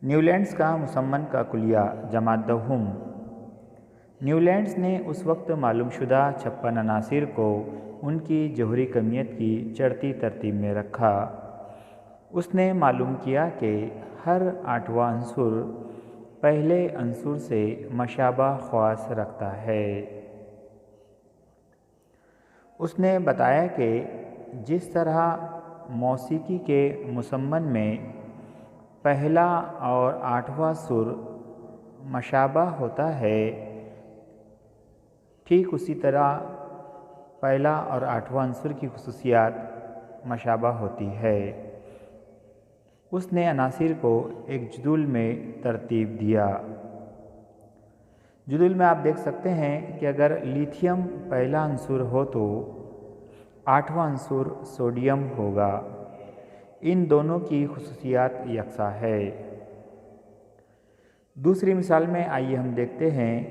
نیولینڈز کا مسمن کا کلیہ جماعت دوم۔ نیولینڈز نے اس وقت معلوم شدہ 56 عناصر کو ان کی جوہری کمیت کی چڑھتی ترتیب میں رکھا۔ اس نے معلوم کیا کہ ہر 8واں عنصر پہلے عنصر سے مشابہ خواص رکھتا ہے۔ اس نے بتایا کہ جس طرح موسیقی کے مسمن میں پہلا اور 8واں سر مشابہ ہوتا ہے، ٹھیک اسی طرح پہلا اور 8واں عنصر کی خصوصیات مشابہ ہوتی ہے۔ اس نے عناصر کو ایک جدول میں ترتیب دیا۔ جدول میں آپ دیکھ سکتے ہیں کہ اگر لیتھیم پہلا عنصر ہو تو 8واں عنصر سوڈیم ہوگا۔ ان دونوں کی خصوصیات یکساں ہے۔ دوسری مثال میں آئیے ہم دیکھتے ہیں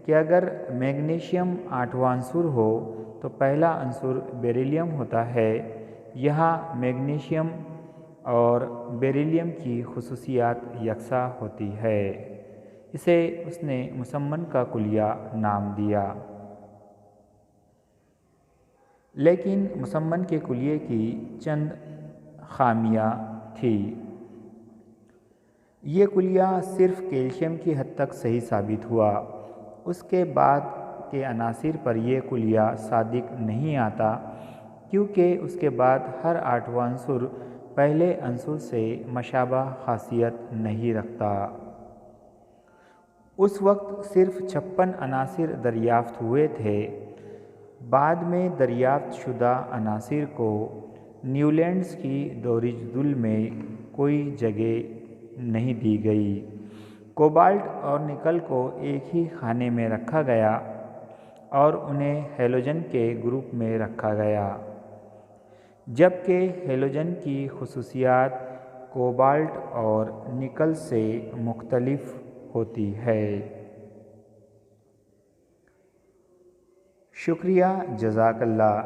کہ اگر میگنیشیم 8واں عنصر ہو تو پہلا عنصر بیریلیم ہوتا ہے۔ یہاں میگنیشیم اور بیریلیم کی خصوصیات یکساں ہوتی ہے۔ اسے اس نے مسمن کا کلیہ نام دیا۔ لیکن مسمن کے کلیے کی چند خامیاں تھیں۔ یہ کلیہ صرف کیلشیم کی حد تک صحیح ثابت ہوا۔ اس کے بعد کے عناصر پر یہ کلیہ صادق نہیں آتا، کیونکہ اس کے بعد ہر 8واں عنصر پہلے عنصر سے مشابہ خاصیت نہیں رکھتا۔ اس وقت صرف 56 عناصر دریافت ہوئے تھے۔ بعد میں دریافت شدہ عناصر کو نیولینڈز کی دوہری جدول میں کوئی جگہ نہیں دی گئی۔ کوبالٹ اور نکل کو ایک ہی خانے میں رکھا گیا اور انہیں ہیلوجن کے گروپ میں رکھا گیا، جبکہ ہیلوجن کی خصوصیات کوبالٹ اور نکل سے مختلف ہوتی ہے۔ شکریہ، جزاک اللہ۔